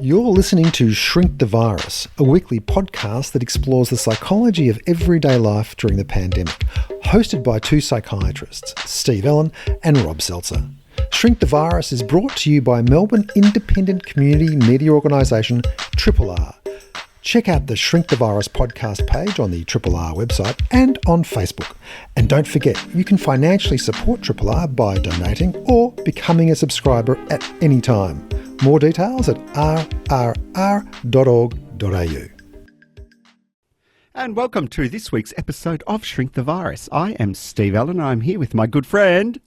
You're listening to Shrink the Virus, a weekly podcast that explores the psychology of everyday life during the pandemic, hosted by two psychiatrists, Ellen and Rob Sezler. Shrink the Virus is brought to you by Melbourne independent community media organisation RRR. Check out the Shrink the Virus podcast page on the RRR website and on Facebook. And don't forget, you can financially support RRR by donating or becoming a subscriber at any time. More details at rrr.org.au. And welcome to this week's episode of Shrink the Virus. I am Steve Ellen and I'm here with my good friend...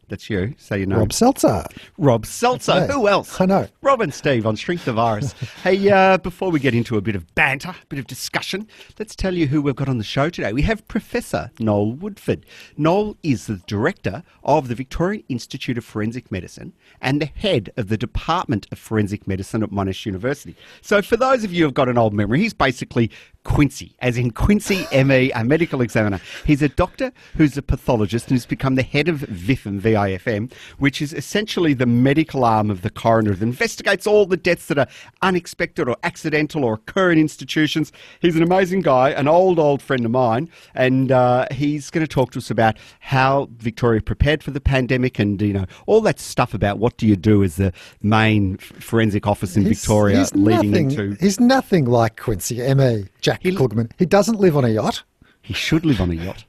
That's you. Say your name. Rob Sezler. Rob Selzer. Okay. Who else? I know. Rob and Steve on Shrink the Virus. Hey, before we get into a bit of banter, a bit of discussion, let's tell you who we've got on the show today. We have Professor Noel Woodford. Noel is the Director of the Victorian Institute of Forensic Medicine and the Head of the Department of Forensic Medicine at Monash University. So for those of you who've got an old memory, he's basically Quincy, as in Quincy ME, a medical examiner. He's a doctor who's a pathologist and has become the head of VIFM, which is essentially the medical arm of the coroner that investigates all the deaths that are unexpected or accidental or occur in institutions. He's an amazing guy, an old friend of mine, and he's going to talk to us about how Victoria prepared for the pandemic and, you know, all that stuff about what do you do as the main forensic office in Victoria leading into... He's nothing like Quincy ME. Jack Klugman. He doesn't live on a yacht. He should live on a yacht.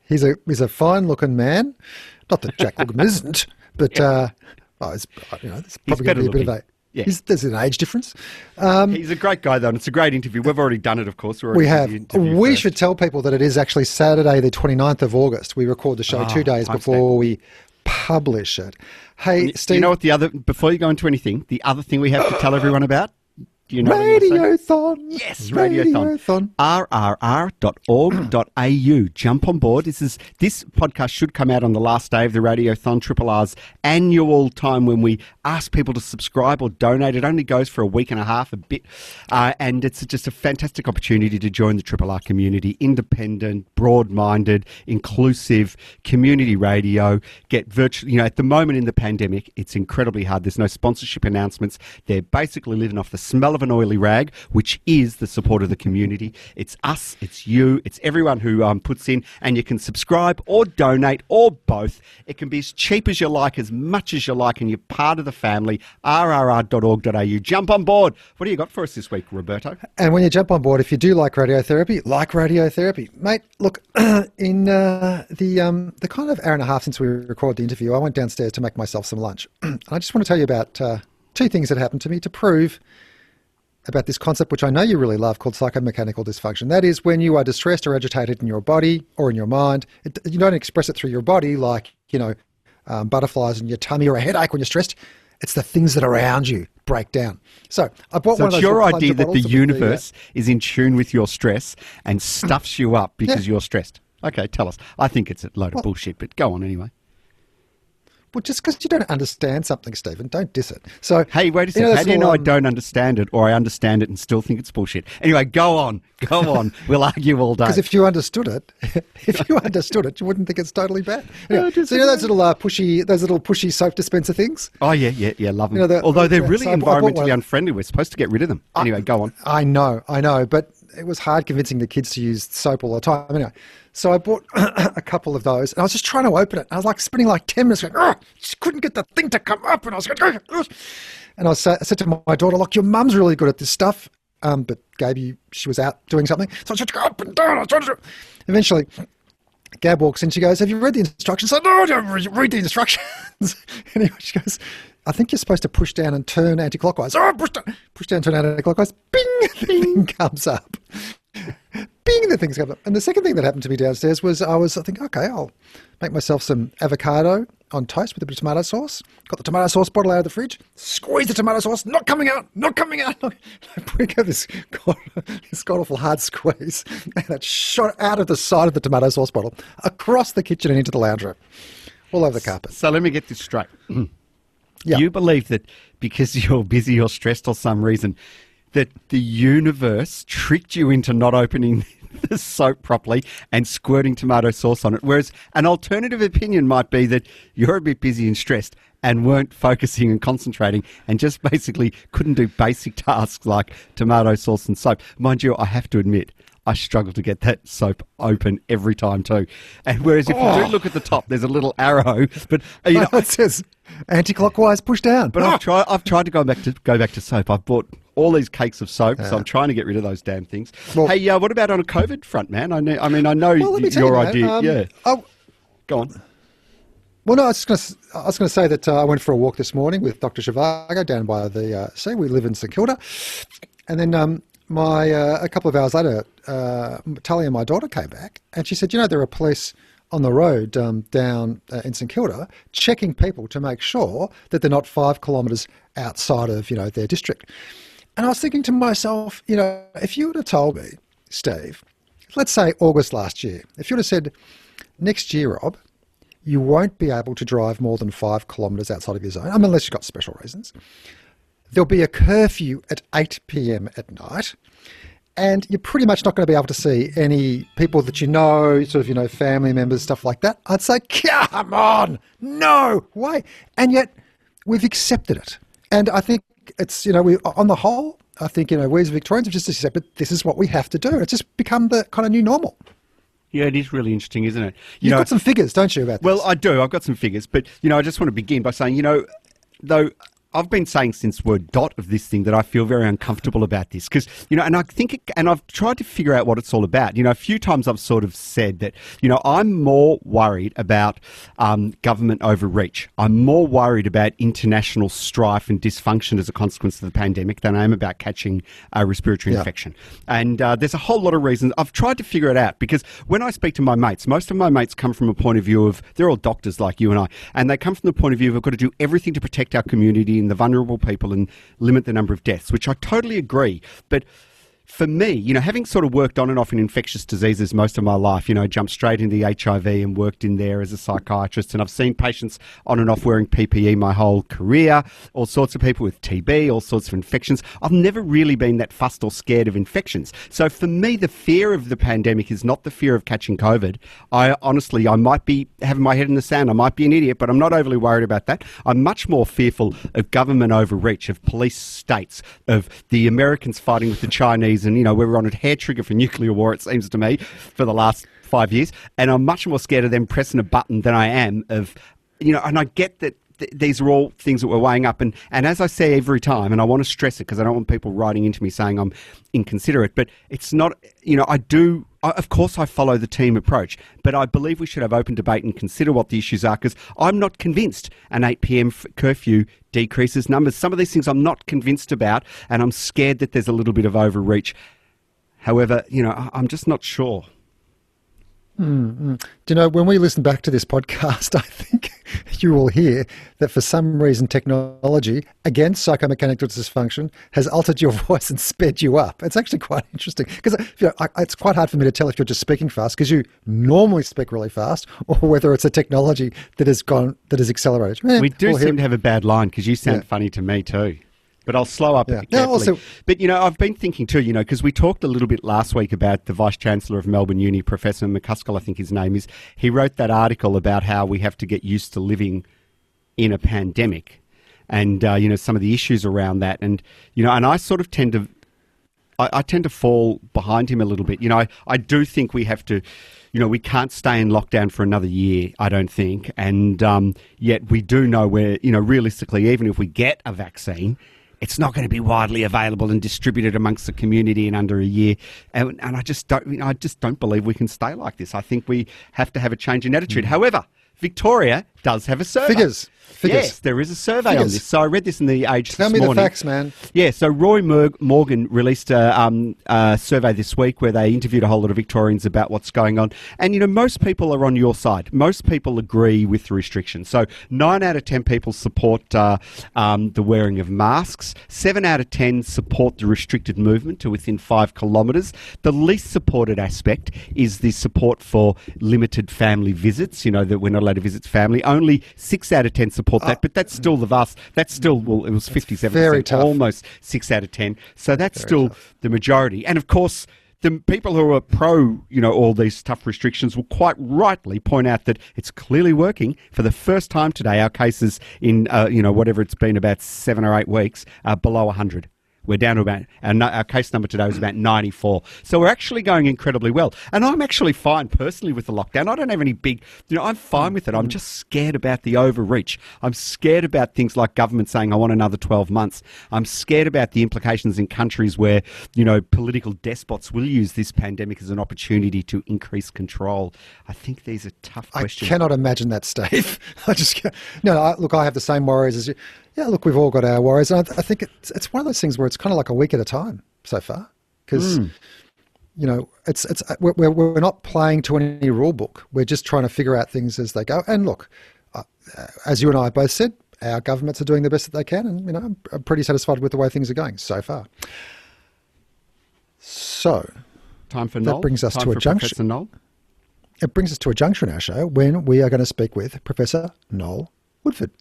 He's a fine-looking man. Not that Jack Klugman isn't, but there's probably going to be a bit of a... Yeah. There's an age difference. He's a great guy, though, and it's a great interview. We've already done it, of course. We have. We should tell people that it is actually Saturday, the 29th of August. We record the show 2 days before we publish it. Hey, Steve... You know what before you go into anything, the other thing we have to tell everyone about? Do you know Radiothon. Yes, Radiothon. rrr.org.au. Jump on board. This podcast should come out on the last day of the Radiothon, RRR's annual time when we ask people to subscribe or donate. It only goes for a week and a half, a bit. And it's just a fantastic opportunity to join the RRR community. Independent, broad-minded, inclusive community radio. Get virtually, at the moment in the pandemic, it's incredibly hard. There's no sponsorship announcements. They're basically living off the smell of an oily rag, which is the support of the community. It's us, it's you, it's everyone who puts in, and you can subscribe or donate or both. It can be as cheap as you like, as much as you like, and you're part of the family. rrr.org.au. Jump on board. What do you got for us this week, Roberto? And when you jump on board, if you do like radiotherapy, mate, look, in the kind of hour and a half since we recorded the interview, I went downstairs to make myself some lunch. And I just want to tell you about two things that happened to me to prove about this concept, which I know you really love, called psychomechanical dysfunction. That is when you are distressed or agitated in your body or in your mind. You don't express it through your body like, butterflies in your tummy or a headache when you're stressed. It's the things that are around you break down. So I bought one of those. So it's your idea that the universe is in tune with your stress and stuffs you up because you're stressed. Okay, tell us. I think it's a load of bullshit, but go on anyway. Well, just because you don't understand something, Stephen, don't diss it. So, hey, wait a second. How do you know I don't understand it, or I understand it and still think it's bullshit? Anyway, go on. We'll argue all day. Because if you understood it, you wouldn't think it's totally bad. Anyway, so those little pushy soap dispenser things. Oh yeah, love them. Although they're really environmentally unfriendly, we're supposed to get rid of them. Anyway, go on. I know, but it was hard convincing the kids to use soap all the time. Anyway, so I bought a couple of those, and I was just trying to open it. I was spending 10 minutes going, just couldn't get the thing to come up, and I was going, and I said to my daughter, look, your mum's really good at this stuff, but Gaby, she was out doing something, so I tried to go up and down. I was trying to... Eventually, Gab walks in, she goes, have you read the instructions? I said, no, I don't read the instructions. Anyway, she goes, I think you're supposed to push down and turn anti-clockwise. Oh, push down, turn anti-clockwise. Bing, the thing comes up. Bing, the things come up. And the second thing that happened to me downstairs was I think, okay, I'll make myself some avocado on toast with a bit of tomato sauce. Got the tomato sauce bottle out of the fridge. Squeeze the tomato sauce. Not coming out. I break out this god-awful hard squeeze. And it shot out of the side of the tomato sauce bottle across the kitchen and into the lounge room. All over the carpet. So let me get this straight. Yeah. You believe that because you're busy or stressed or some reason, that the universe tricked you into not opening the soap properly and squirting tomato sauce on it. Whereas an alternative opinion might be that you're a bit busy and stressed and weren't focusing and concentrating and just basically couldn't do basic tasks like tomato sauce and soap. Mind you, I have to admit, I struggle to get that soap open every time too. And whereas if you do look at the top, there's a little arrow, but you know, it says anti-clockwise, push down. But I've tried to go back to soap. I've bought all these cakes of soap, so I'm trying to get rid of those damn things. Well, hey, what about on a COVID front, man? I know your idea. Go on. Well, no, I was going to say that I went for a walk this morning with Dr. Zhivago down by the sea. We live in St Kilda, and then a couple of hours later, Talia, my daughter, came back, and she said, there are police on the road down in St Kilda checking people to make sure that they're not 5 kilometres outside of their district. And I was thinking to myself, if you would have told me, Steve, let's say August last year, if you would have said, next year, Rob, you won't be able to drive more than 5 kilometres outside of your zone, unless you've got special reasons. There'll be a curfew at 8 p.m. at night, and you're pretty much not going to be able to see any people that family members, stuff like that. I'd say, come on, no way. And yet, we've accepted it. And I think it's, on the whole, I think, we as Victorians have just accepted this is what we have to do. It's just become the kind of new normal. Yeah, it is really interesting, isn't it? You've got some figures, don't you, about this? Well, I do. I've got some figures. But, I just want to begin by saying, though I've been saying since word dot of this thing that I feel very uncomfortable about this because, and I think, and I've tried to figure out what it's all about. A few times I've sort of said that, I'm more worried about government overreach. I'm more worried about international strife and dysfunction as a consequence of the pandemic than I am about catching a respiratory infection. And there's a whole lot of reasons. I've tried to figure it out because when I speak to my mates, most of my mates come from a point of view of, they're all doctors like you and I, and they come from the point of view of, we've got to do everything to protect our community and the vulnerable people and limit the number of deaths, which I totally agree. But for me, having sort of worked on and off in infectious diseases most of my life, jumped straight into HIV and worked in there as a psychiatrist, and I've seen patients on and off wearing PPE my whole career, all sorts of people with TB, all sorts of infections. I've never really been that fussed or scared of infections. So for me, the fear of the pandemic is not the fear of catching COVID. I might be having my head in the sand. I might be an idiot, but I'm not overly worried about that. I'm much more fearful of government overreach, of police states, of the Americans fighting with the Chinese, and we're on a hair trigger for nuclear war, it seems to me, for the last 5 years, and I'm much more scared of them pressing a button than I am of, and I get that these are all things that we're weighing up, and as I say every time, and I want to stress it because I don't want people writing into me saying I'm inconsiderate, but it's not, of course I follow the team approach, but I believe we should have open debate and consider what the issues are, because I'm not convinced an 8 p.m. curfew decreases numbers. Some of these things I'm not convinced about, and I'm scared that there's a little bit of overreach. However, I'm just not sure. Do you know, when we listen back to this podcast, I think you will hear that for some reason technology, against psychomechanical dysfunction, has altered your voice and sped you up. It's actually quite interesting because it's quite hard for me to tell if you're just speaking fast because you normally speak really fast, or whether it's a technology that has accelerated. We do seem to have a bad line because you sound funny to me too. But I'll slow up carefully. But, I've been thinking too, because we talked a little bit last week about the Vice-Chancellor of Melbourne Uni, Professor McCuskell, I think his name is. He wrote that article about how we have to get used to living in a pandemic and, some of the issues around that. And, and I sort of tend to fall behind him a little bit. I do think we have to, we can't stay in lockdown for another year, I don't think. And yet we do know where, realistically, even if we get a vaccine, it's not going to be widely available and distributed amongst the community in under a year. And I just don't believe we can stay like this. I think we have to have a change in attitude. However, Victoria does have a survey. Figures. Yes, there is a survey on this. So I read this in the Age Tell this me morning. the facts, man. Yeah, so Roy Morgan released a survey this week where they interviewed a whole lot of Victorians about what's going on. And, most people are on your side. Most people agree with the restrictions. So 9 out of 10 people support the wearing of masks. 7 out of 10 support the restricted movement to within 5 kilometres. The least supported aspect is the support for limited family visits, that we're not allowed to visit family. Only 6 out of 10 support that, but that's still the vast, it was 57%, very tough. Almost 6 out of 10. So that's very still tough. The majority. And of course, the people who are pro, all these tough restrictions will quite rightly point out that it's clearly working. For the first time today, our cases in, whatever it's been, about 7 or 8 weeks, are below 100. We're down to about, our case number today was about 94. So we're actually going incredibly well. And I'm actually fine personally with the lockdown. I don't have any big, I'm fine with it. I'm just scared about the overreach. I'm scared about things like government saying, I want another 12 months. I'm scared about the implications in countries where, political despots will use this pandemic as an opportunity to increase control. I think these are tough questions. I cannot imagine that, Steve. I just can't. No, look, I have the same worries as you. Yeah, look, we've all got our worries. And I think it's one of those things where it's kind of like a week at a time so far, because we're not playing to any rule book. We're just trying to figure out things as they go. And look, as you and I both said, our governments are doing the best that they can, and I'm pretty satisfied with the way things are going so far. So, time for that Noel. brings us to a junction. Professor Noel. It brings us to a juncture in our show when we are going to speak with Professor Noel Woodford.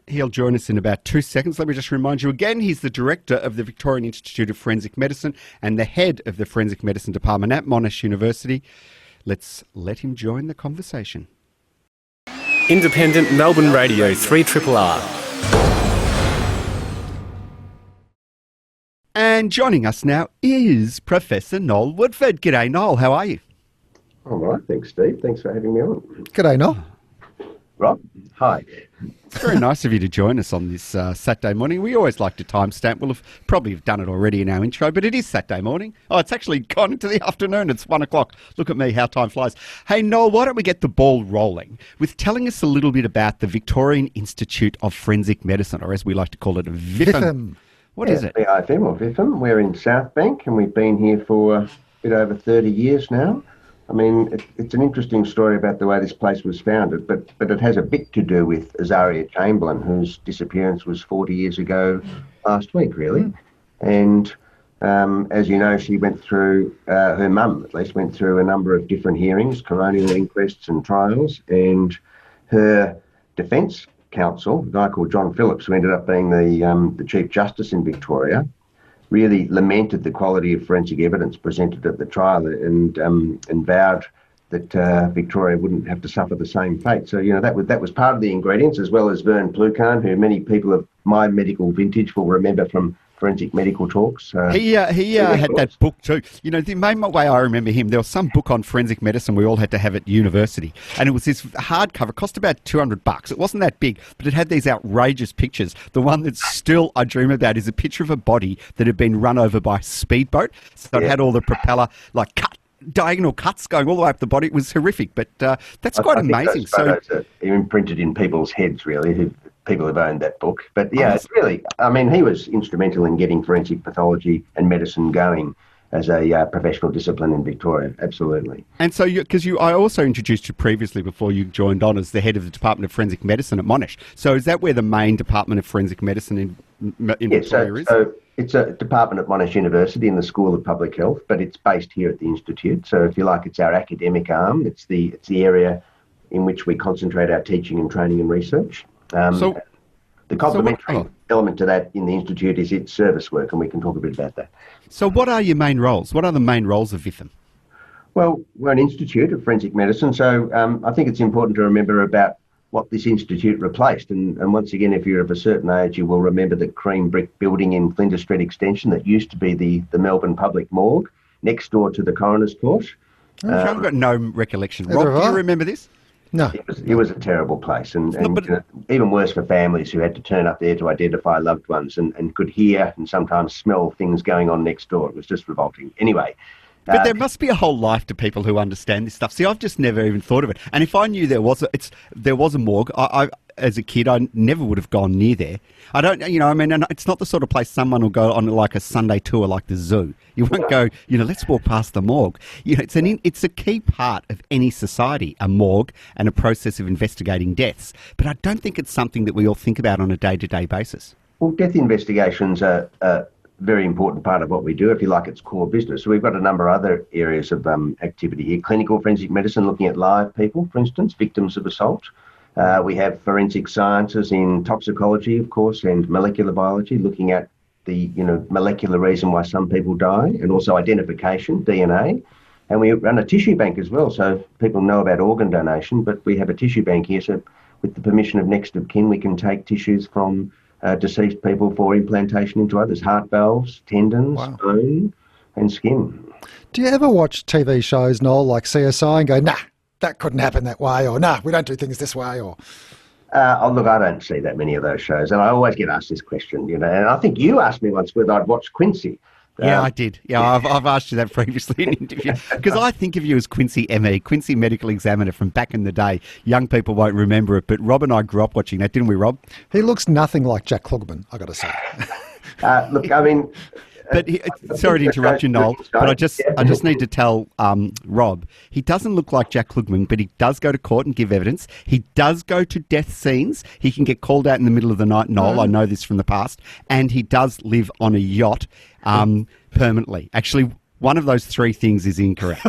He'll join us in about 2 seconds. Let me just remind you again, he's the director of the Victorian Institute of Forensic Medicine and the head of the Forensic Medicine Department at Monash University. Let's let him join the conversation. Independent Melbourne Radio, 3RRR. And joining us now is Professor Noel Woodford. G'day, Noel. How are you? All right. Thanks, Steve. Thanks for having me on. G'day, Noel. Rob, hi. It's very nice of you to join us on this Saturday morning. We always like to timestamp. We'll probably have done it already in our intro, but it is Saturday morning. Oh, it's actually gone into the afternoon. It's 1 o'clock. Look at me, how time flies. Hey, Noel, why don't we get the ball rolling with telling us a little bit about the Victorian Institute of Forensic Medicine, or as we like to call it, VIFM. What is it? VIFM or VIFM. We're in South Bank, and we've been here for a bit over 30 years now. I mean, it's an interesting story about the way this place was founded, but it has a bit to do with Azaria Chamberlain, whose disappearance was 40 years ago last week, really. And as you know, she went through, her mum at least, went through a number of different hearings, coronial inquests and trials, and her defence counsel, a guy called John Phillips, who ended up being the Chief Justice in Victoria, really lamented the quality of forensic evidence presented at the trial and vowed that Victoria wouldn't have to suffer the same fate. So, that was part of the ingredients, as well as Vern Plukarn, who many people of my medical vintage will remember from forensic medical talks. He had that book too. The main way I remember him, there was some book on forensic medicine we all had to have at university, and it was this hardcover. It cost about $200. It wasn't that big, but it had these outrageous pictures. The one that still I dream about is a picture of a body that had been run over by a speedboat. So it had all the propeller diagonal cuts going all the way up the body. It was horrific, but that's quite amazing. Those photos are imprinted in people's heads, really. People have owned that book. But yeah, it's really, he was instrumental in getting forensic pathology and medicine going as a professional discipline in Victoria. Absolutely. And so, I also introduced you previously before you joined on as the head of the Department of Forensic Medicine at Monash. So is that where the main Department of Forensic Medicine in Victoria is? So it's a department at Monash University in the School of Public Health, but it's based here at the Institute. So if you like, it's our academic arm. It's the area in which we concentrate our teaching and training and research. The complementary element to that in the Institute is its service work, and we can talk a bit about that. So what are your main roles? What are the main roles of VIFM? Well, we're an institute of forensic medicine, so I think it's important to remember about what this institute replaced. And once again, if you're of a certain age, you will remember the cream brick building in Flinders Street Extension that used to be the Melbourne Public Morgue, next door to the Coroner's Court. I've got no recollection. Rob, do you remember this? No. It was a terrible place, and even worse for families who had to turn up there to identify loved ones and could hear and sometimes smell things going on next door. It was just revolting. Anyway. But there must be a whole life to people who understand this stuff. See, I've just never even thought of it. And if I knew there was a morgue, I as a kid, I never would have gone near there. I don't, and it's not the sort of place someone will go on like a Sunday tour like the zoo. You won't go, let's walk past the morgue. It's a key part of any society, a morgue and a process of investigating deaths. But I don't think it's something that we all think about on a day-to-day basis. Well, death investigations are a very important part of what we do, if you like, it's core business. So we've got a number of other areas of activity here. Clinical forensic medicine, looking at live people, for instance, victims of assault. We have forensic sciences in toxicology, of course, and molecular biology, looking at the molecular reason why some people die, and also identification, DNA. And we run a tissue bank as well, so people know about organ donation, but we have a tissue bank here, so with the permission of next of kin, we can take tissues from deceased people for implantation into others, heart valves, tendons, bone and skin. Do you ever watch TV shows, Noel, like CSI, and go, nah, that couldn't happen that way, or nah, we don't do things this way, or... Look, I don't see that many of those shows, and I always get asked this question, and I think you asked me once whether I'd watched Quincy. Yeah, I did. Yeah, I've asked you that previously in an interview, because I think of you as Quincy ME, Quincy Medical Examiner from back in the day. Young people won't remember it, but Rob and I grew up watching that, didn't we, Rob? He looks nothing like Jack Klugman, I got to say. Look, I mean... But sorry to interrupt you, Noel, but I just need to tell Rob, he doesn't look like Jack Klugman, but he does go to court and give evidence. He does go to death scenes. He can get called out in the middle of the night, Noel, I know this from the past, and he does live on a yacht permanently. Actually, one of those three things is incorrect.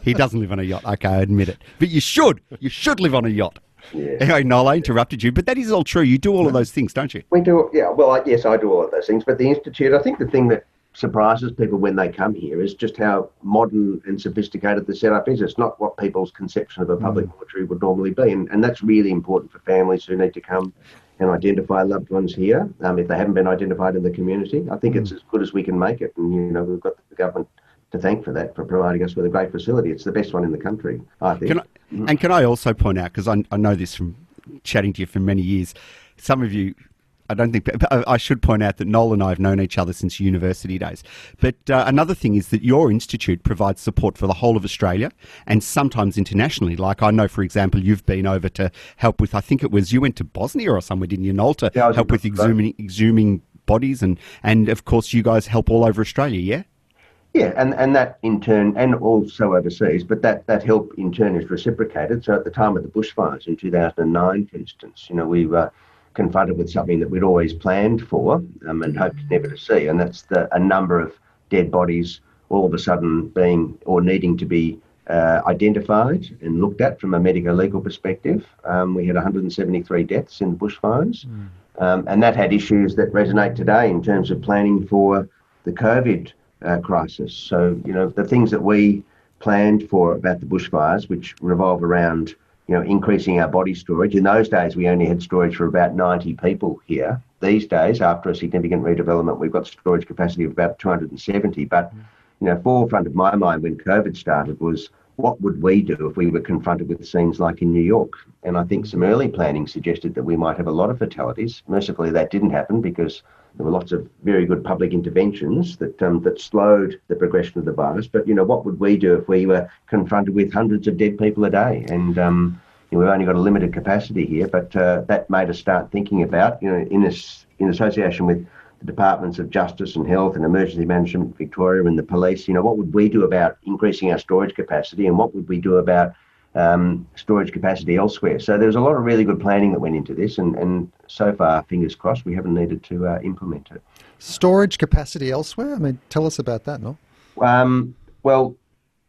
He doesn't live on a yacht. Okay, I admit it. But you should. You should live on a yacht. Yeah. Anyway, Noel, I interrupted you, but that is all true. You do all of those things, don't you? We do, yeah. Well, yes, I do all of those things. But the Institute, I think the thing that surprises people when they come here is just how modern and sophisticated the setup is. It's not what people's conception of a public mortuary would normally be. And that's really important for families who need to come and identify loved ones here, if they haven't been identified in the community. I think it's as good as we can make it. And, we've got the government to thank for that, for providing us with a great facility. It's the best one in the country, I think. Can I also point out, because I know this from chatting to you for many years, some of you, I should point out that Noel and I have known each other since university days. But another thing is that your institute provides support for the whole of Australia and sometimes internationally. Like I know, for example, you've been over to help with, I think it was, you went to Bosnia or somewhere, didn't you, Noel, to help with exhuming bodies. And of course, you guys help all over Australia, yeah? Yeah, and that in turn, and also overseas, but that help in turn is reciprocated. So at the time of the bushfires in 2009, for instance, we were confronted with something that we'd always planned for and hoped never to see, and that's a number of dead bodies all of a sudden being or needing to be identified and looked at from a medico-legal perspective. We had 173 deaths in the bushfires, and that had issues that resonate today in terms of planning for the COVID crisis. So, the things that we planned for about the bushfires, which revolve around, increasing our body storage. In those days, we only had storage for about 90 people here. These days, after a significant redevelopment, we've got storage capacity of about 270. But, forefront of my mind when COVID started was, what would we do if we were confronted with scenes like in New York? And I think some early planning suggested that we might have a lot of fatalities. Mercifully, that didn't happen because there were lots of very good public interventions that slowed the progression of the virus. But, what would we do if we were confronted with hundreds of dead people a day? And we've only got a limited capacity here, but that made us start thinking about, in association with the Departments of Justice and Health and Emergency Management, Victoria and the police, what would we do about increasing our storage capacity, and what would we do about storage capacity elsewhere? So there's a lot of really good planning that went into this, and so far, fingers crossed, we haven't needed to implement it. Storage Capacity elsewhere? I mean, tell us about that, Noel. Well,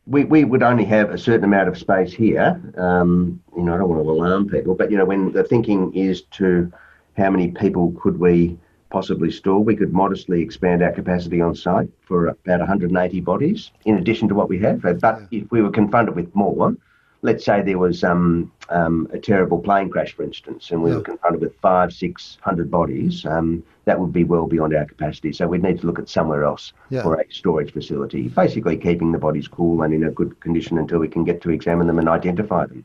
we would only have a certain amount of space here. I don't want to alarm people, but, when the thinking is to how many people could we possibly store, we could modestly expand our capacity on site for about 180 bodies, in addition to what we have. But if we were confronted with more, let's say there was a terrible plane crash, for instance, and we were confronted with 500-600 bodies, that would be well beyond our capacity. So we'd need to look at somewhere else for a storage facility, basically keeping the bodies cool and in a good condition until we can get to examine them and identify them.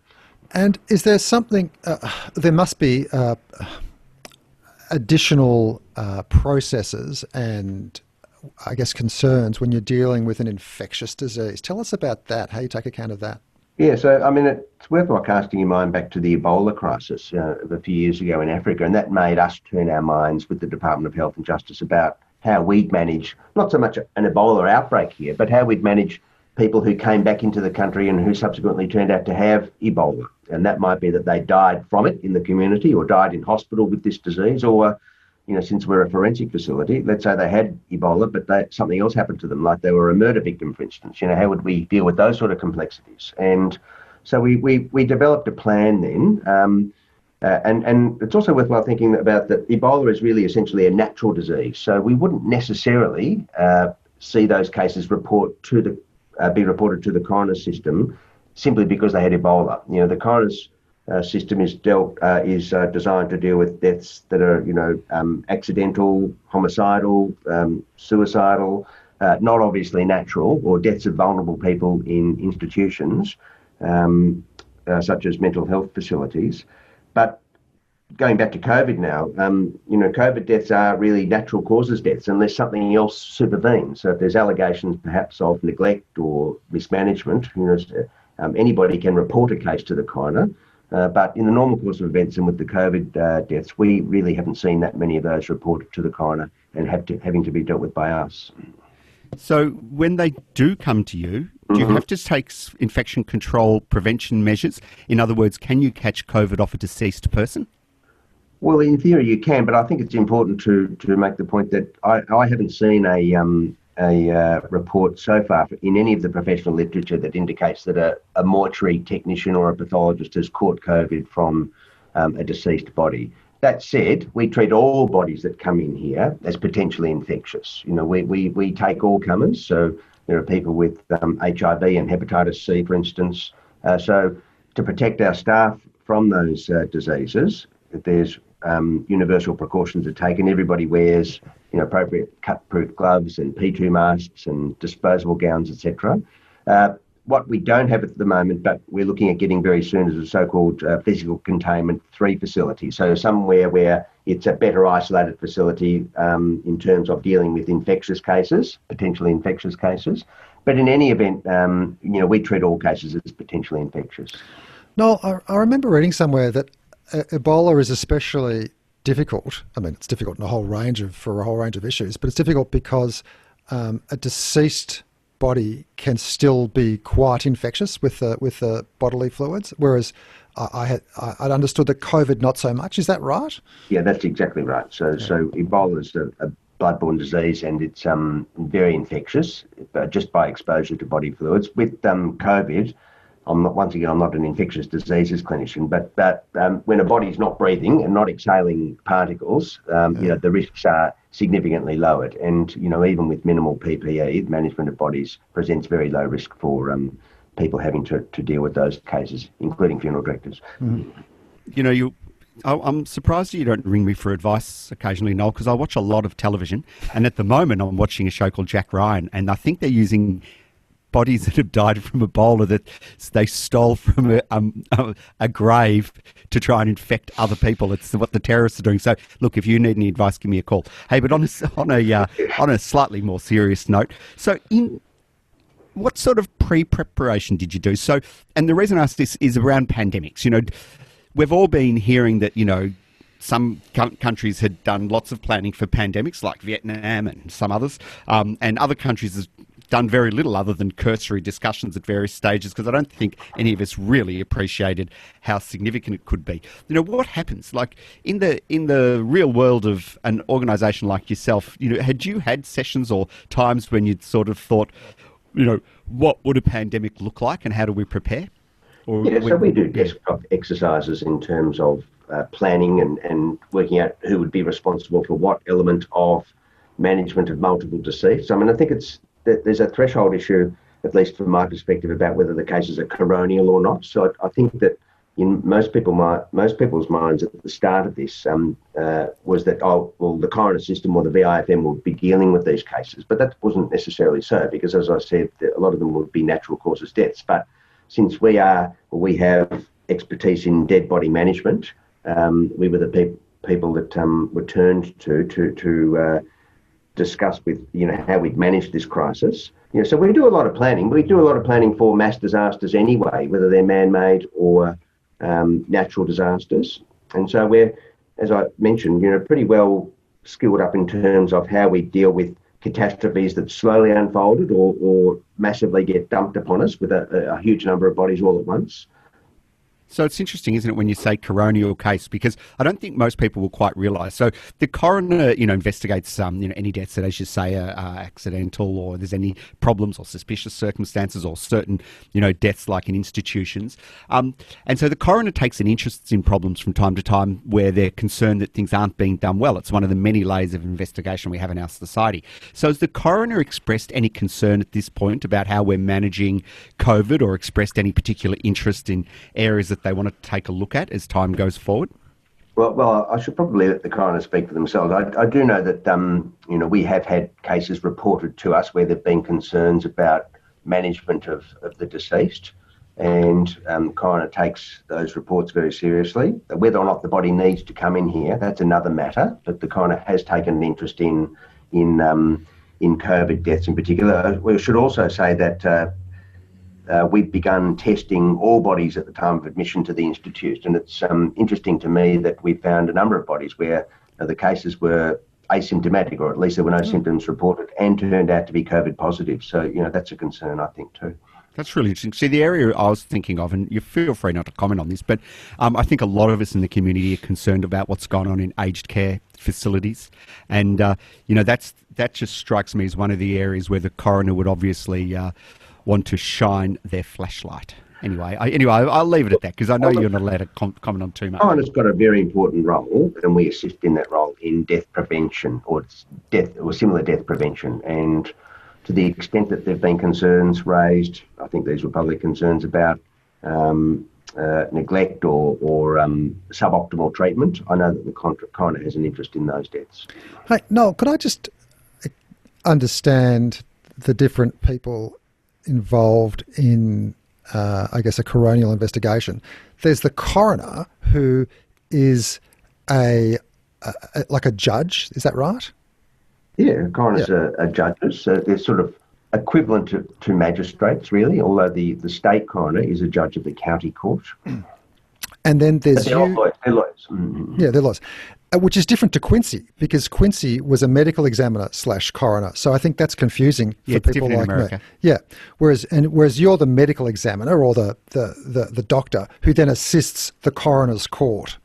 And is there something, there must be additional processes and I guess concerns when you're dealing with an infectious disease. Tell us about that, how you take account of that. Yeah, so I mean, it's worthwhile casting your mind back to the Ebola crisis of a few years ago in Africa, and that made us turn our minds with the Department of Health and Justice about how we'd manage, not so much an Ebola outbreak here, but how we'd manage people who came back into the country and who subsequently turned out to have Ebola. And that might be that they died from it in the community or died in hospital with this disease, or, since we're a forensic facility, let's say they had Ebola, but something else happened to them, like they were a murder victim, for instance. How would we deal with those sort of complexities? And so we developed a plan then And it's also worthwhile thinking about that Ebola is really essentially a natural disease. So we wouldn't necessarily see those cases be reported to the coroner's system simply because they had Ebola. You know, the coroner's system is designed to deal with deaths that are, accidental, homicidal, suicidal, not obviously natural, or deaths of vulnerable people in institutions, such as mental health facilities. But going back to COVID now, COVID deaths are really natural causes deaths unless something else supervenes. So if there's allegations perhaps of neglect or mismanagement, anybody can report a case to the coroner. But in the normal course of events and with the COVID deaths, we really haven't seen that many of those reported to the coroner and having to be dealt with by us. So when they do come to you, do you have to take infection control prevention measures? In other words, can you catch COVID off a deceased person? Well, in theory you can, but I think it's important to make the point that I haven't seen a report so far in any of the professional literature that indicates that a mortuary technician or a pathologist has caught COVID from a deceased body. That said, we treat all bodies that come in here as potentially infectious. We take all comers. So there are people with HIV and hepatitis C, for instance. So to protect our staff from those diseases, there's universal precautions are taken. Everybody wears appropriate cut-proof gloves and P2 masks and disposable gowns, etc. What we don't have at the moment, but we're looking at getting very soon, is a so-called physical containment 3 facility. So somewhere where it's a better isolated facility in terms of dealing with infectious cases, potentially infectious cases. But in any event, we treat all cases as potentially infectious. No, I remember reading somewhere that Ebola is especially difficult. I mean, it's difficult for a whole range of issues, but it's difficult because a deceased body can still be quite infectious with the bodily fluids, whereas I'd understood that COVID not so much. Is that right? Yeah, that's exactly right. So Ebola is a bloodborne disease, and it's very infectious just by exposure to body fluids. With COVID, I'm not an infectious diseases clinician, but when a body's not breathing and not exhaling particles, the risks are significantly lowered. And, even with minimal PPE, management of bodies presents very low risk for people having to deal with those cases, including funeral directors. I'm surprised you don't ring me for advice occasionally, Noel, because I watch a lot of television. And at the moment, I'm watching a show called Jack Ryan, and I think they're using bodies that have died from Ebola that they stole from a grave to try and infect other people. It's what the terrorists are doing. So, look, if you need any advice, give me a call. Hey, but on a slightly more serious note, so what sort of pre-preparation did you do? So, and the reason I ask this is around pandemics. We've all been hearing that, some countries had done lots of planning for pandemics, like Vietnam and some others, and other countries have done very little other than cursory discussions at various stages, because I don't think any of us really appreciated how significant it could be. What happens? Like in the real world of an organisation like yourself, had you had sessions or times when you'd sort of thought, what would a pandemic look like and how do we prepare? So we do desktop exercises in terms of planning and working out who would be responsible for what element of management of multiple deceased. I mean, I think there's a threshold issue, at least from my perspective, about whether the cases are coronial or not. So I think that in most people's minds at the start of this was that, the coroner system or the VIFM will be dealing with these cases. But that wasn't necessarily so, because as I said, a lot of them would be natural causes deaths. But since we have expertise in dead body management, we were the people that were turned to discuss with how we'd manage this crisis. So we do a lot of planning. We do a lot of planning for mass disasters anyway, whether they're man-made or natural disasters. And so we're, as I mentioned, pretty well skilled up in terms of how we deal with catastrophes that slowly unfolded or massively get dumped upon us with a huge number of bodies all at once. So it's interesting, isn't it, when you say coronial case, because I don't think most people will quite realise. So the coroner, investigates any deaths that, as you say, are accidental, or there's any problems or suspicious circumstances, or certain deaths like in institutions. And so the coroner takes an interest in problems from time to time where they're concerned that things aren't being done well. It's one of the many layers of investigation we have in our society. So has the coroner expressed any concern at this point about how we're managing COVID, or expressed any particular interest in areas that they want to take a look at as time goes forward? Well, I should probably let the coroner speak for themselves. I do know that, we have had cases reported to us where there have been concerns about management of the deceased, and the coroner takes those reports very seriously. Whether or not the body needs to come in here, that's another matter, but the coroner has taken an interest in COVID deaths in particular. We should also say that we've begun testing all bodies at the time of admission to the Institute, and it's interesting to me that we found a number of bodies where the cases were asymptomatic, or at least there were no symptoms reported, and turned out to be COVID positive. So, that's a concern, I think, too. That's really interesting. See, the area I was thinking of, and you feel free not to comment on this, but I think a lot of us in the community are concerned about what's going on in aged care facilities. And, that just strikes me as one of the areas where the coroner would obviously want to shine their flashlight. Anyway, I'll leave it at that, because I know you're not allowed to comment on too much. Coroner's got a very important role, and we assist in that role in death prevention, or similar death prevention. And to the extent that there have been concerns raised, I think these were public concerns about neglect or suboptimal treatment, I know that the coroner has an interest in those deaths. Hey, Noel, could I just understand the different people involved in, a coronial investigation? There's the coroner, who is like a judge, is that right? Yeah, coroners are judges, so they're sort of equivalent to magistrates, really, although the state coroner is a judge of the county court. And then there's they're lawyers. Mm-hmm. Yeah, they're lawyers, which is different to Quincy, because Quincy was a medical examiner / coroner. So I think that's confusing for people like me. Yeah, whereas you're the medical examiner, or the doctor who then assists the coroner's court.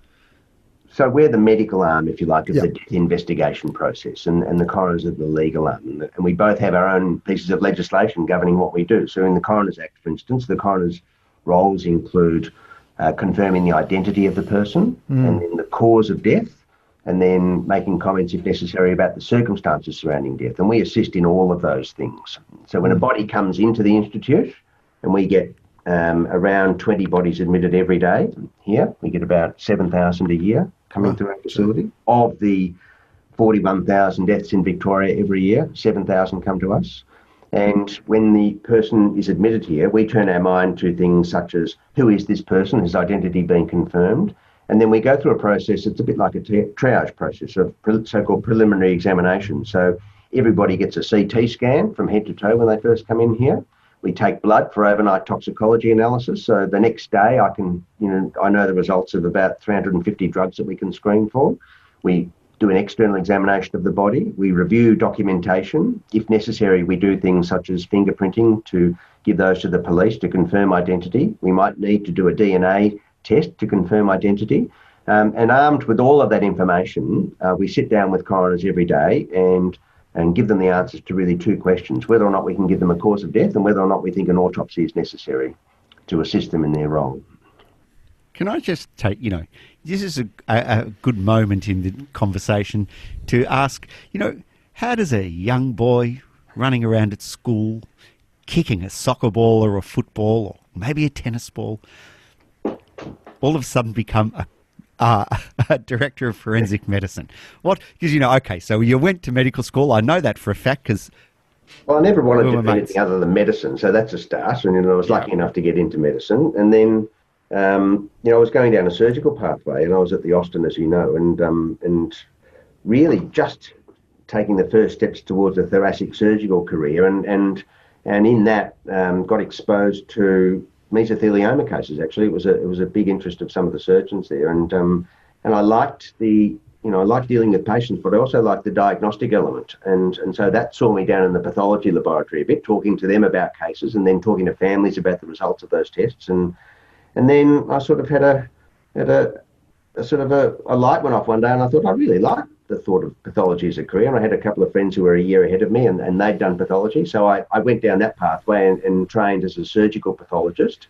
So we're the medical arm, if you like, of the death investigation process, and the coroners are the legal arm. And we both have our own pieces of legislation governing what we do. So in the Coroner's Act, for instance, the coroner's roles include confirming the identity of the person, and then the cause of death, and then making comments, if necessary, about the circumstances surrounding death. And we assist in all of those things. So when a body comes into the Institute, and we get around 20 bodies admitted every day here, we get about 7,000 a year coming through our facility. Of the 41,000 deaths in Victoria every year, 7,000 come to us. And when the person is admitted here, we turn our mind to things such as, who is this person? Has identity been confirmed? And then we go through a process, it's a bit like a triage process of so-called preliminary examination. So everybody gets a CT scan from head to toe when they first come in here. We take blood for overnight toxicology analysis. So the next day I know the results of about 350 drugs that we can screen for. We do an external examination of the body. We review documentation. If necessary, we do things such as fingerprinting to give those to the police to confirm identity. We might need to do a DNA test to confirm identity. And armed with all of that information, we sit down with coroners every day and give them the answers to really two questions: whether or not we can give them a cause of death, and whether or not we think an autopsy is necessary to assist them in their role. Can I just take, this is a good moment in the conversation to ask, how does a young boy running around at school, kicking a soccer ball or a football or maybe a tennis ball, all of a sudden become a director of forensic medicine? What? Because, so you went to medical school. I know that for a fact because... Well, I never wanted to do anything other than medicine, so that's a start. And, I was lucky enough to get into medicine. And then, I was going down a surgical pathway, and I was at the Austin, as you know, and really just taking the first steps towards a thoracic surgical career. And in that, got exposed to mesothelioma cases. Actually, it was a big interest of some of the surgeons there, and I liked I liked dealing with patients, but I also liked the diagnostic element, and so that saw me down in the pathology laboratory a bit, talking to them about cases, and then talking to families about the results of those tests, and And then I sort of had a sort of a light went off one day, and I thought I really liked the thought of pathology as a career. And I had a couple of friends who were a year ahead of me, and they'd done pathology. So I went down that pathway and trained as a surgical pathologist.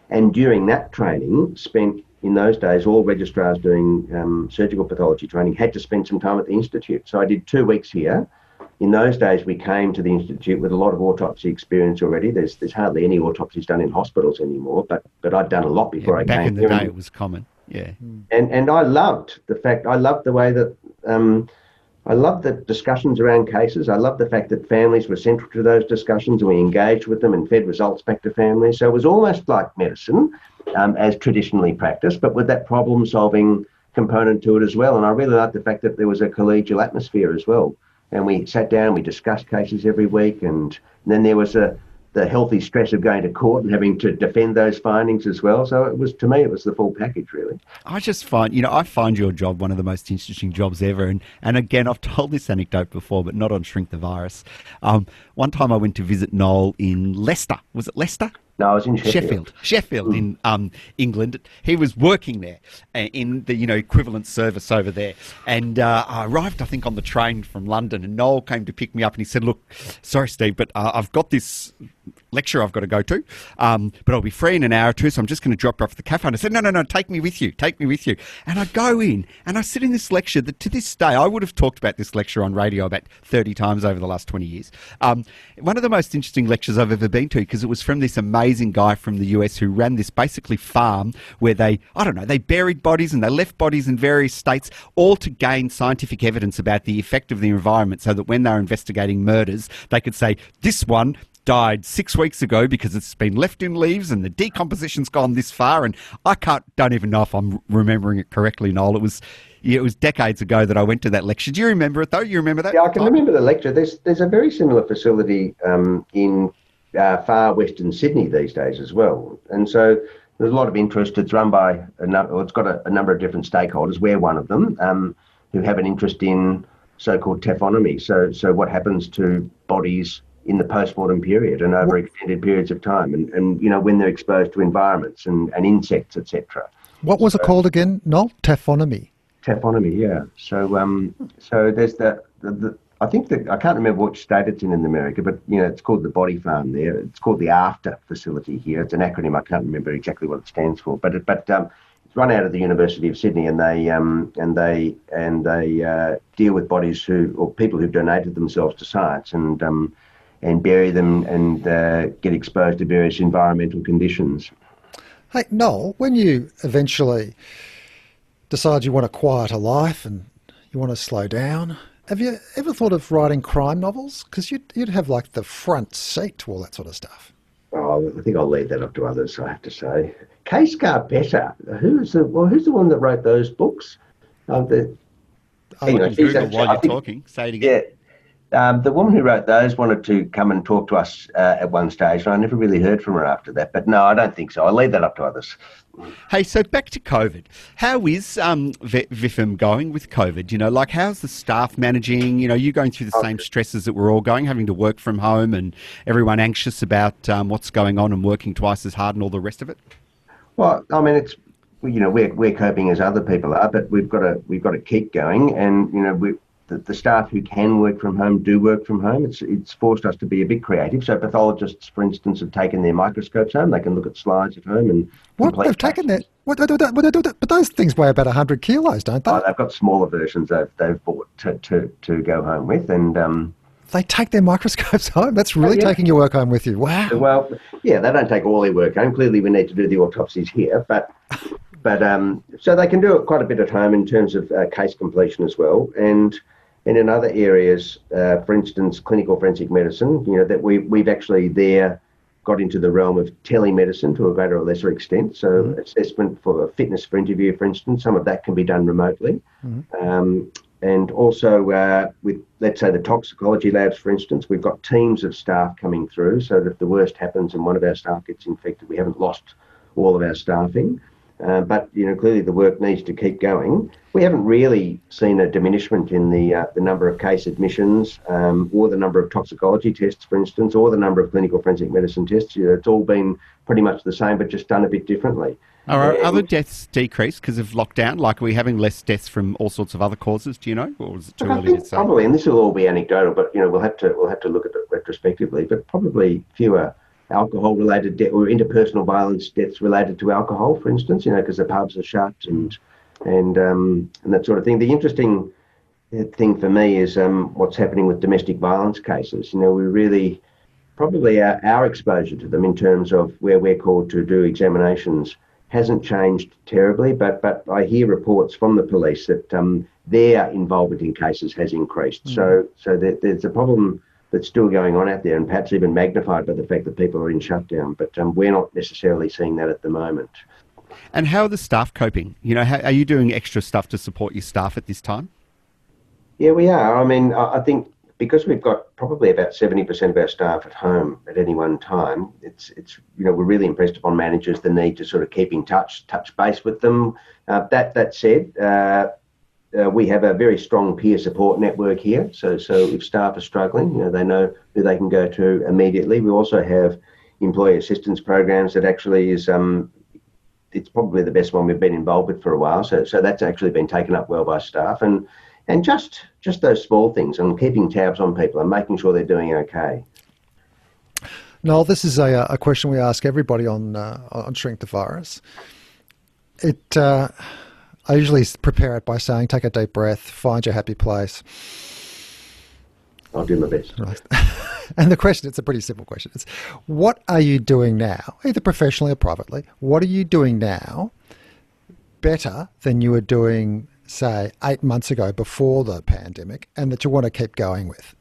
And during that training, spent, in those days, all registrars doing surgical pathology training had to spend some time at the Institute. So I did 2 weeks here. In those days, we came to the Institute with a lot of autopsy experience already. There's hardly any autopsies done in hospitals anymore, but I'd done a lot before I came. Back in the day, it was common. Yeah. And I loved the way that I loved the discussions around cases. I loved the fact that families were central to those discussions, and we engaged with them and fed results back to families. So it was almost like medicine, as traditionally practiced, but with that problem-solving component to it as well. And I really liked the fact that there was a collegial atmosphere as well. And we sat down, we discussed cases every week, and then there was the healthy stress of going to court and having to defend those findings as well. So it was, to me, it was the full package, really. I just find, I find your job one of the most interesting jobs ever. And again, I've told this anecdote before, but not on Shrink the Virus. One time I went to visit Noel in Leicester. Was it Leicester? No, I was in Sheffield. Sheffield in England. He was working there in the equivalent service over there, and I arrived, I think, on the train from London. And Noel came to pick me up, and he said, "Look, sorry, Steve, but I've got this lecture I've got to go to, but I'll be free in an hour or two, so I'm just going to drop you off at the cafe." And I said, "No, take me with you. And I go in, and I sit in this lecture that to this day, I would have talked about this lecture on radio about 30 times over the last 20 years. One of the most interesting lectures I've ever been to, because it was from this amazing guy from the US who ran this basically farm where they buried bodies and they left bodies in various states, all to gain scientific evidence about the effect of the environment, so that when they were investigating murders, they could say, this one died 6 weeks ago because it's been left in leaves and the decomposition's gone this far. And I don't even know if I'm remembering it correctly, Noel. It was decades ago that I went to that lecture. Do you remember it, though? You remember that? Yeah, I can remember the lecture. There's a very similar facility in far western Sydney these days as well. And so there's a lot of interest. It's run by it's got a number of different stakeholders. We're one of them, who have an interest in so-called taphonomy. So what happens to bodies in the post-mortem period and over extended periods of time, and when they're exposed to environments and insects, etc. What was it called again, Noel? Taphonomy. Taphonomy, yeah. So there's I think that I can't remember which state it's in America, but it's called the Body Farm there. It's called the AFTER facility here. It's an acronym. I can't remember exactly what it stands for, but it's run out of the University of Sydney, and they deal with bodies or people who've donated themselves to science and bury them and get exposed to various environmental conditions. Hey, Noel, when you eventually decide you want a quieter life and you want to slow down, have you ever thought of writing crime novels? Because you'd have like the front seat to all that sort of stuff. Oh, I think I'll leave that up to others, I have to say. Case Carpetta, who's the one that wrote those books? Google while you're talking. Say it again. Yeah. The woman who wrote those wanted to come and talk to us at one stage, and I never really heard from her after that. But no, I don't think so. I'll leave that up to others. Hey, so back to COVID. How is VIFM going with COVID? How's the staff managing? You going through the same stresses that we're all going, having to work from home and everyone anxious about what's going on and working twice as hard and all the rest of it? Well, I mean, it's we're coping as other people are, but we've got to keep going, and the staff who can work from home do work from home. It's forced us to be a bit creative. So pathologists, for instance, have taken their microscopes home. They can look at slides at home and they've taken that. But those things weigh about 100 kilos, don't they? Oh, they've got smaller versions they've bought to go home with, and they take their microscopes home. That's really taking your work home with you. Wow. Well, yeah, they don't take all their work home. Clearly, we need to do the autopsies here, but so they can do it quite a bit at home in terms of case completion as well, and in other areas, for instance, clinical forensic medicine, that we've actually there got into the realm of telemedicine to a greater or lesser extent. So assessment for fitness for interview, for instance, some of that can be done remotely. And also with, let's say, the toxicology labs, for instance, we've got teams of staff coming through so that if the worst happens and one of our staff gets infected, we haven't lost all of our staffing. But clearly the work needs to keep going. We haven't really seen a diminishment in the number of case admissions or the number of toxicology tests, for instance, or the number of clinical forensic medicine tests. It's all been pretty much the same, but just done a bit differently. Are other deaths decreased because of lockdown? Like, are we having less deaths from all sorts of other causes? Do you know, or is it too early to say? Probably, and this will all be anecdotal, but we'll have to look at it retrospectively. But probably fewer alcohol-related deaths or interpersonal violence deaths related to alcohol, for instance. Because the pubs are shut and that sort of thing. The interesting thing for me is what's happening with domestic violence cases. We really probably our exposure to them in terms of where we're called to do examinations hasn't changed terribly, but I hear reports from the police that their involvement in cases has increased. So there's a problem that's still going on out there, and perhaps even magnified by the fact that people are in shutdown. But we're not necessarily seeing that at the moment. And how are the staff coping? Are you doing extra stuff to support your staff at this time? Yeah, we are. I mean, I think because we've got probably about 70% of our staff at home at any one time, it's we're really impressed upon managers the need to sort of keep in touch base with them. That said, we have a very strong peer support network here. So if staff are struggling, they know who they can go to immediately. We also have employee assistance programs that actually is it's probably the best one we've been involved with for a while. So that's actually been taken up well by staff, and just those small things and keeping tabs on people and making sure they're doing okay. Noel, this is a question we ask everybody on Shrink the Virus. I usually prepare it by saying, take a deep breath, find your happy place. I'll do my best. Right. And the question, it's a pretty simple question. It's, what are you doing now, either professionally or privately, what are you doing now better than you were doing, say, 8 months ago before the pandemic, and that you want to keep going with?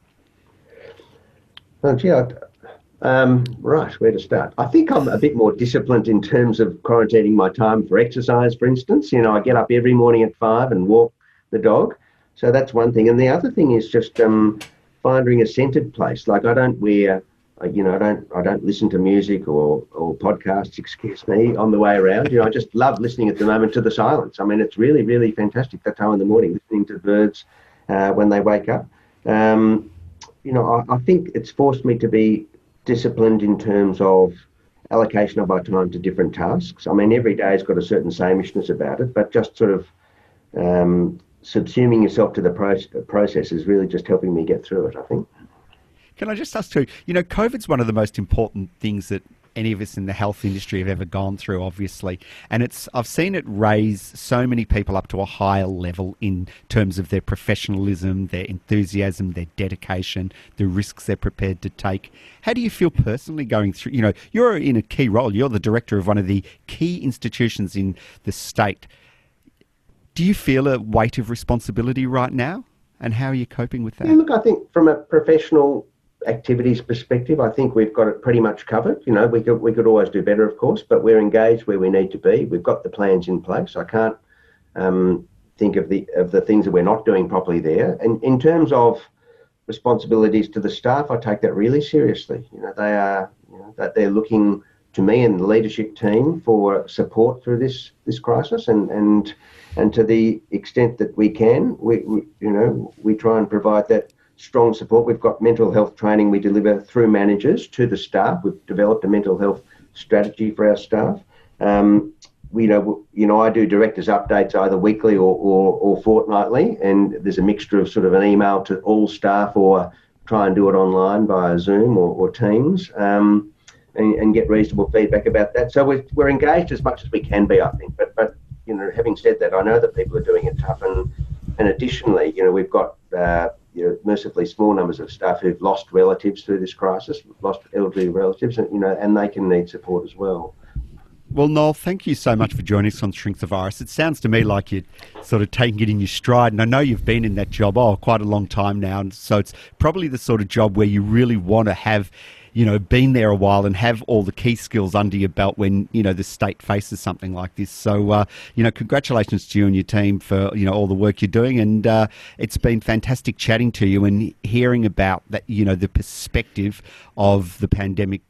Well, gee, right, where to start? I think I'm a bit more disciplined in terms of quarantining my time for exercise, for instance. I get up every morning at 5 and walk the dog. So that's one thing. And the other thing is just finding a centered place. Like I don't listen to music or podcasts, excuse me, on the way around. I just love listening at the moment to the silence. I mean, it's really, really fantastic that time in the morning, listening to birds when they wake up. I think it's forced me to be disciplined in terms of allocation of my time to different tasks. I mean, every day's got a certain sameness about it, but just sort of subsuming yourself to the process is really just helping me get through it, I think. Can I just ask too, COVID's one of the most important things that any of us in the health industry have ever gone through, obviously. And I've seen it raise so many people up to a higher level in terms of their professionalism, their enthusiasm, their dedication, the risks they're prepared to take. How do you feel personally going through, you're in a key role, you're the director of one of the key institutions in the state. Do you feel a weight of responsibility right now? And how are you coping with that? Yeah, look, I think from a professional activities perspective, I think we've got it pretty much covered. We could always do better, of course, but we're engaged where we need to be. We've got the plans in place. I can't think of the things that we're not doing properly there. And in terms of responsibilities to the staff, I take that really seriously. They are that they're looking to me and the leadership team for support through this crisis, and to the extent that we can, we try and provide that strong support. We've got mental health training we deliver through managers to the staff. We've developed a mental health strategy for our staff. I do directors' updates either weekly or fortnightly, and there's a mixture of sort of an email to all staff or try and do it online via Zoom or Teams, and get reasonable feedback about that. So we're engaged as much as we can be, I think. But having said that, I know that people are doing it tough, and additionally, we've got mercifully small numbers of staff who've lost relatives through this crisis, lost elderly relatives, and they can need support as well. Well, Noel, thank you so much for joining us on Shrink the Virus. It sounds to me like you're sort of taking it in your stride, and I know you've been in that job quite a long time now, and so it's probably the sort of job where you really want to have been there a while and have all the key skills under your belt when, the state faces something like this. So, congratulations to you and your team for, all the work you're doing. And it's been fantastic chatting to you and hearing about that, the perspective of the pandemic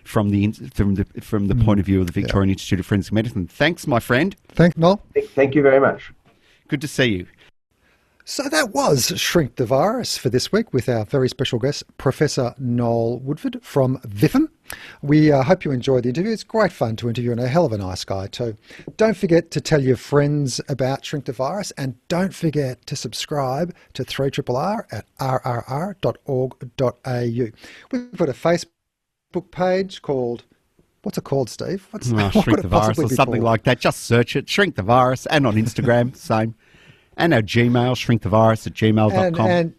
from the point of view of the Victorian Institute of Forensic Medicine. Thanks, my friend. Thanks, Noel. Thank you very much. Good to see you. So that was Shrink the Virus for this week with our very special guest, Professor Noel Woodford from VIFM. We hope you enjoyed the interview. It's great fun to interview and a hell of a nice guy too. Don't forget to tell your friends about Shrink the Virus, and don't forget to subscribe to 3RRR at rrr.org.au. We've got a Facebook page called, what's it called, Steve? Shrink the Virus or something like that. Just search it, Shrink the Virus, and on Instagram, same. And our Gmail, shrinkthevirus@gmail.com.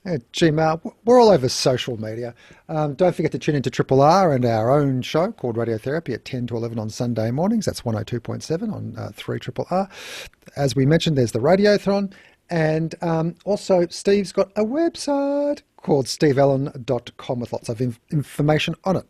And Gmail. We're all over social media. Don't forget to tune into Triple R and our own show called Radiotherapy at 10 to 11 on Sunday mornings. That's 102.7 on 3RRR. As we mentioned, there's the Radiothon. And also, Steve's got a website called steveellen.com with lots of information on it.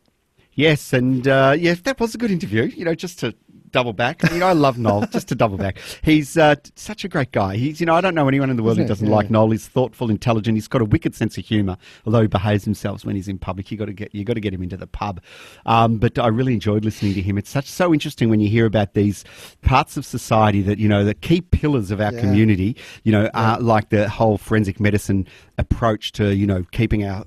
Yes, and that was a good interview, just to double back. I love Noel, just to double back. He's such a great guy. He's, I don't know anyone in the world who doesn't like Noel. He's thoughtful, intelligent. He's got a wicked sense of humour, although he behaves himself when he's in public. You got to get him into the pub. But I really enjoyed listening to him. It's so interesting when you hear about these parts of society that, the key pillars of our community, are like the whole forensic medicine approach to, keeping our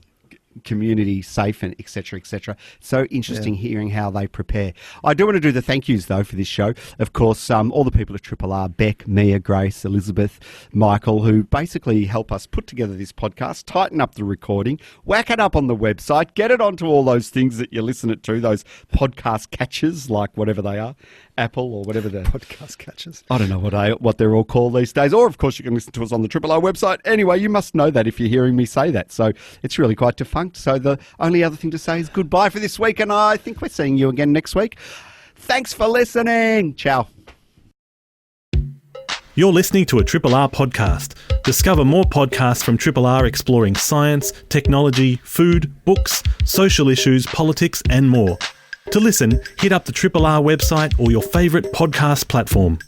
community safe and et cetera. So interesting hearing how they prepare. I do want to do the thank yous though for this show. Of course, all the people at Triple R, Beck, Mia, Grace, Elizabeth, Michael, who basically help us put together this podcast, tighten up the recording, whack it up on the website, get it onto all those things that you listen it to, those podcast catchers, like whatever they are, Apple or whatever the podcast catchers. I don't know what they're all called these days. Or of course you can listen to us on the Triple R website. Anyway, you must know that if you're hearing me say that. So it's really quite defunct. So the only other thing to say is goodbye for this week, and I think we're seeing you again next week. Thanks for listening. Ciao. You're listening to a Triple R podcast. Discover more podcasts from Triple R exploring science, technology, food, books, social issues, politics, and more. To listen, hit up the Triple R website or your favourite podcast platform.